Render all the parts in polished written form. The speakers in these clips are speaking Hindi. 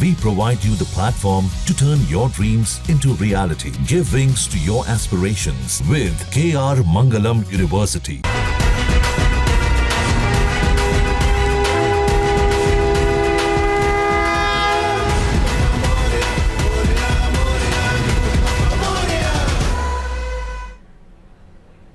We provide you the platform to turn your dreams into reality. Give wings to your aspirations with KR Mangalam University.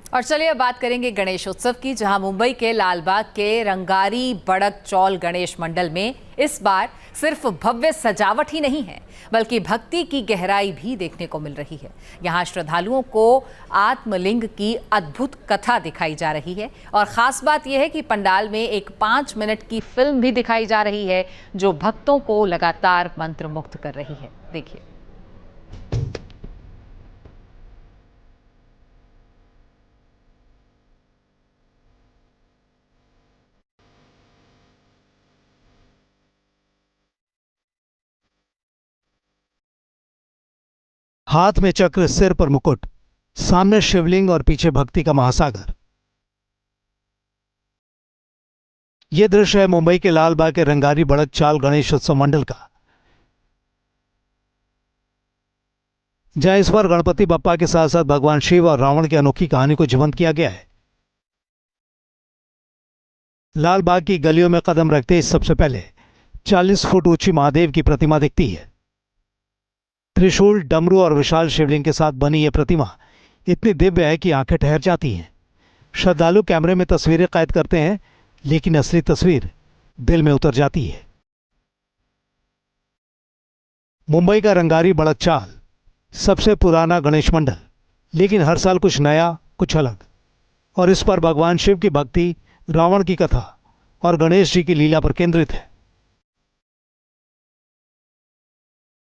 और चलिए अब बात करेंगे गणेश उत्सव की, जहां मुंबई के लालबाग के रंगारी बड़क चौल गणेश मंडल में इस बार सिर्फ भव्य सजावट ही नहीं है, बल्कि भक्ति की गहराई भी देखने को मिल रही है। यहां श्रद्धालुओं को आत्मलिंग की अद्भुत कथा दिखाई जा रही है और खास बात यह है कि पंडाल में एक 5 मिनट की फिल्म भी दिखाई जा रही है, जो भक्तों को लगातार मंत्रमुग्ध कर रही है। देखिए। हाथ में चक्र, सिर पर मुकुट, सामने शिवलिंग और पीछे भक्ति का महासागर। यह दृश्य है मुंबई के लालबाग के रंगारी बड़क चाल गणेश उत्सव मंडल का, जहां इस बार गणपति बप्पा के साथ साथ भगवान शिव और रावण की अनोखी कहानी को जीवंत किया गया है। लालबाग की गलियों में कदम रखते ही सबसे पहले 40 फुट ऊंची महादेव की प्रतिमा दिखती है। त्रिशूल, डमरू और विशाल शिवलिंग के साथ बनी यह प्रतिमा इतनी दिव्य है कि आंखें ठहर जाती हैं। श्रद्धालु कैमरे में तस्वीरें कैद करते हैं, लेकिन असली तस्वीर दिल में उतर जाती है। मुंबई का रंगारी बड़क चाल सबसे पुराना गणेश मंडल, लेकिन हर साल कुछ नया, कुछ अलग। और इस पर भगवान शिव की भक्ति, रावण की कथा और गणेश जी की लीला पर केंद्रित है।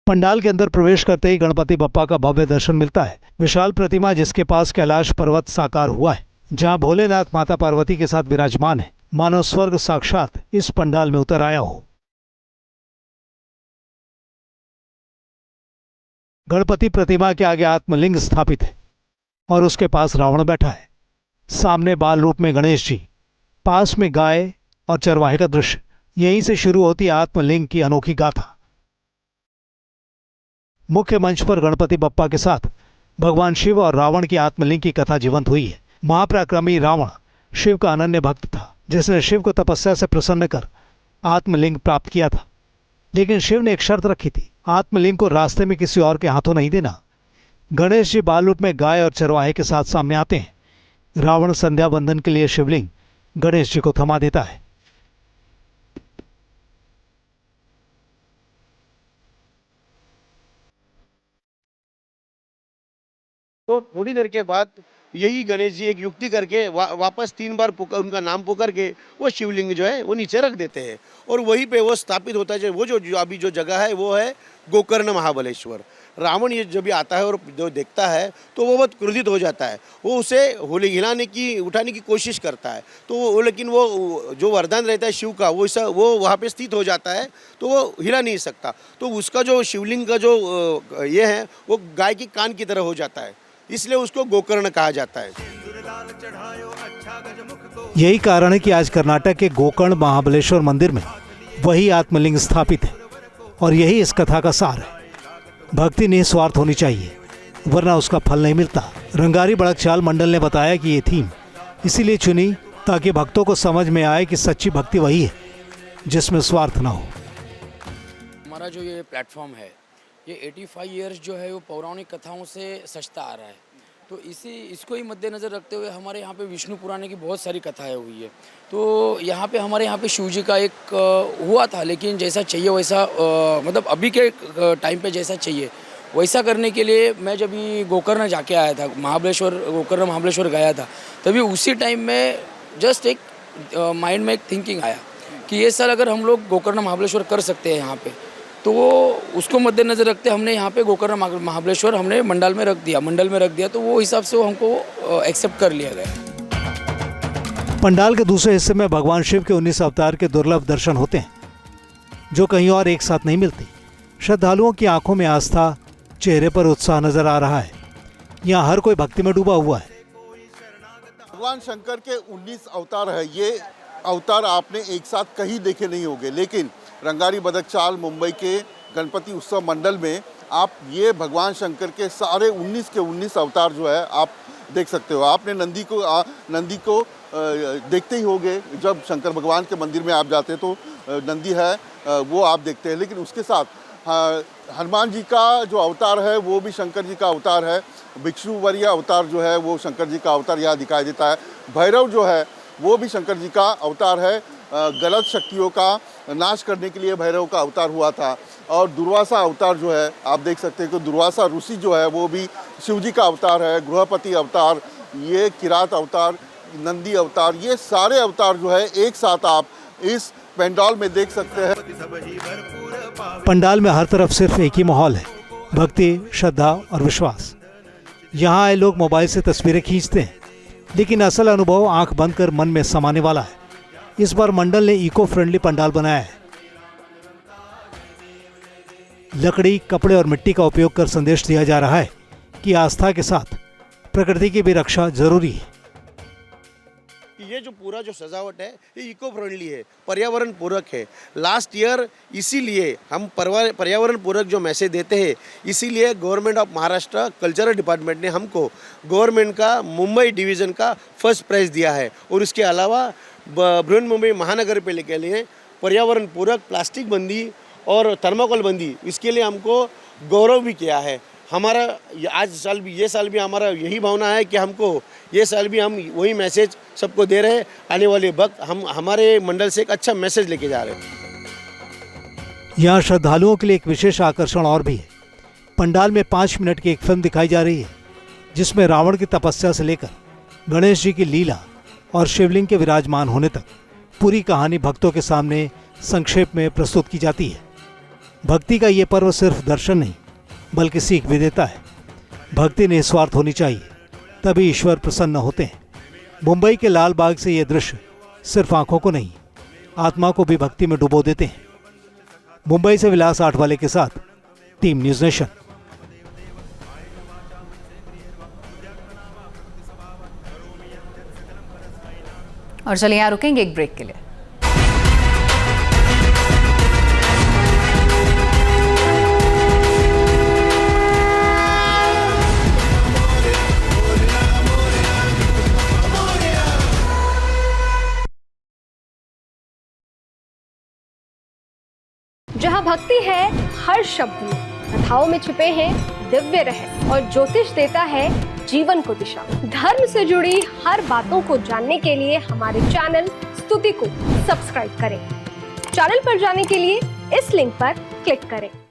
पंडाल के अंदर प्रवेश करते ही गणपति बप्पा का भव्य दर्शन मिलता है। विशाल प्रतिमा जिसके पास कैलाश पर्वत साकार हुआ है, जहां भोलेनाथ माता पार्वती के साथ विराजमान है, मानो स्वर्ग साक्षात इस पंडाल में उतर आया हो। गणपति प्रतिमा के आगे आत्मलिंग स्थापित है और उसके पास रावण बैठा है। सामने बाल रूप में गणेश जी, पास में गाय और चरवाहे का दृश्य। यहीं से शुरू होती है आत्मलिंग की अनोखी गाथा। मुख्य मंच पर गणपति बप्पा के साथ भगवान शिव और रावण की आत्मलिंग की कथा जीवंत हुई है। महापराक्रमी रावण शिव का अनन्य भक्त था, जिसने शिव को तपस्या से प्रसन्न कर आत्मलिंग प्राप्त किया था। लेकिन शिव ने एक शर्त रखी थी, आत्मलिंग को रास्ते में किसी और के हाथों नहीं देना। गणेश जी बाल रूप में गाय और चरवाहे के साथ सामने आते हैं। रावण संध्या बंधन के लिए शिवलिंग गणेश जी को थमा देता है। तो थोड़ी देर के बाद यही गणेश जी एक युक्ति करके वापस 3 बार उनका नाम पुकार के वो शिवलिंग जो है वो नीचे रख देते हैं और वहीं पे वो स्थापित होता है। वो जो अभी जो जगह है वो है गोकर्ण महाबलेश्वर। रावण ये जब भी आता है और जो देखता है तो वो बहुत क्रोधित हो जाता है। वो उसे उठाने की कोशिश करता है, तो वो लेकिन वो जो वरदान रहता है शिव का वो वहाँ पे स्थित हो जाता है, तो वो हिला नहीं सकता। तो उसका जो शिवलिंग का जो ये है वो गाय की कान की तरह हो जाता है, इसलिए उसको गोकर्ण कहा जाता है। यही कारण है कि आज कर्नाटक के गोकर्ण महाबलेश्वर मंदिर में वही आत्मलिंग स्थापित है और यही इस कथा का सार है। भक्ति निस्वार्थ होनी चाहिए, वरना उसका फल नहीं मिलता। रंगारी बड़क चाल मंडल ने बताया कि ये थीम इसीलिए चुनी ताकि भक्तों को समझ में आए कि सच्ची भक्ति वही है जिसमें स्वार्थ ना हो। हमारा जो ये प्लेटफॉर्म है ये 85 इयर्स जो है वो पौराणिक कथाओं से सजता आ रहा है। तो इसको ही मद्देनज़र रखते हुए हमारे यहाँ पे विष्णु पुराण की बहुत सारी कथाएं हुई है। तो यहाँ पे हमारे यहाँ पे शिव जी का एक हुआ था, लेकिन जैसा चाहिए वैसा मतलब अभी के टाइम पे जैसा चाहिए वैसा करने के लिए मैं जब भी गोकर्ण जाके आया था, गोकर्ण महाबलेश्वर गया था, तभी उसी टाइम में जस्ट एक माइंड में एक थिंकिंग आया कि ये साल अगर हम लोग गोकर्ण महाबलेश्वर कर सकते हैं यहाँ पे, तो वो उसको मद्देनज़र रखते हमने यहाँ पे गोकर्ण महाबलेश्वर हमने मंडल में रख दिया। तो वो हिसाब से वो हमको एक्सेप्ट कर लिया गया। पंडाल के दूसरे हिस्से में भगवान शिव के 19 अवतार के दुर्लभ दर्शन होते हैं, जो कहीं और एक साथ नहीं मिलते। श्रद्धालुओं की आंखों में आस्था, चेहरे पर उत्साह नजर आ रहा है। यहाँ हर कोई भक्ति में डूबा हुआ है। भगवान शंकर के 19 अवतार है। ये अवतार आपने एक साथ कहीं देखे नहीं होंगे, लेकिन रंगारी बड़क चाल मुंबई के गणपति उत्सव मंडल में आप ये भगवान शंकर के सारे 19 के 19 अवतार जो है आप देख सकते हो। आपने नंदी को देखते ही होंगे, जब शंकर भगवान के मंदिर में आप जाते तो नंदी है वो आप देखते हैं, लेकिन उसके साथ हनुमान जी का जो अवतार है वो भी शंकर जी का अवतार है। भिक्षुवर्य अवतार जो है वो शंकर जी का अवतार यहाँ दिखाई देता है। भैरव जो है वो भी शंकर जी का अवतार है। गलत शक्तियों का नाश करने के लिए भैरव का अवतार हुआ था। और दुर्वासा अवतार जो है आप देख सकते हैं कि दुर्वासा ऋषि जो है वो भी शिव जी का अवतार है। गृहपति अवतार, ये किरात अवतार, नंदी अवतार, ये सारे अवतार जो है एक साथ आप इस पंडाल में देख सकते हैं। पंडाल में हर तरफ सिर्फ एक ही माहौल है, भक्ति, श्रद्धा और विश्वास। यहाँ आए लोग मोबाइल से तस्वीरें खींचते हैं, लेकिन असल अनुभव आंख बंद कर मन में समाने वाला है। इस बार मंडल ने इको फ्रेंडली पंडाल बनाया है। लकड़ी, कपड़े और मिट्टी का उपयोग कर संदेश दिया जा रहा है कि आस्था के साथ प्रकृति की भी रक्षा जरूरी है। ये जो पूरा जो सजावट है ये इको फ्रेंडली है, पर्यावरण पूरक है। लास्ट ईयर इसीलिए हम पर्यावरण पूरक जो मैसेज देते हैं, इसीलिए government of Maharashtra cultural department ने हमको गवर्नमेंट का मुंबई डिवीज़न का फर्स्ट प्राइज़ दिया है। और इसके अलावा बृहन्मुंबई महानगर पालिका के लिए पर्यावरण पूरक प्लास्टिक बंदी और थर्माकोल बंदी, इसके लिए हमको गौरव भी किया है। हमारा ये साल भी हमारा यही भावना है कि हमको ये साल भी हम वही मैसेज सबको दे रहे हैं। आने वाले वक्त हम हमारे मंडल से एक अच्छा मैसेज लेके जा रहे हैं। यहाँ श्रद्धालुओं के लिए एक विशेष आकर्षण और भी है। पंडाल में 5 मिनट की एक फिल्म दिखाई जा रही है, जिसमें रावण की तपस्या से लेकर गणेश जी की लीला और शिवलिंग के विराजमान होने तक पूरी कहानी भक्तों के सामने संक्षेप में प्रस्तुत की जाती है। भक्ति का ये पर्व सिर्फ दर्शन नहीं बल्कि सीख भी देता है। भक्ति निस्वार्थ होनी चाहिए, तभी ईश्वर प्रसन्न होते हैं। मुंबई के लाल बाग से ये दृश्य सिर्फ आंखों को नहीं, आत्मा को भी भक्ति में डुबो देते हैं। मुंबई से विलास आठवाले के साथ टीम न्यूज़ नेशन। और चलिए यहाँ रुकेंगे एक ब्रेक के लिए। जहाँ भक्ति है हर शब्द में, कथाओं में छुपे हैं दिव्य रहस्य और ज्योतिष देता है जीवन को दिशा। धर्म से जुड़ी हर बातों को जानने के लिए हमारे चैनल स्तुति को सब्सक्राइब करें। चैनल पर जाने के लिए इस लिंक पर क्लिक करें।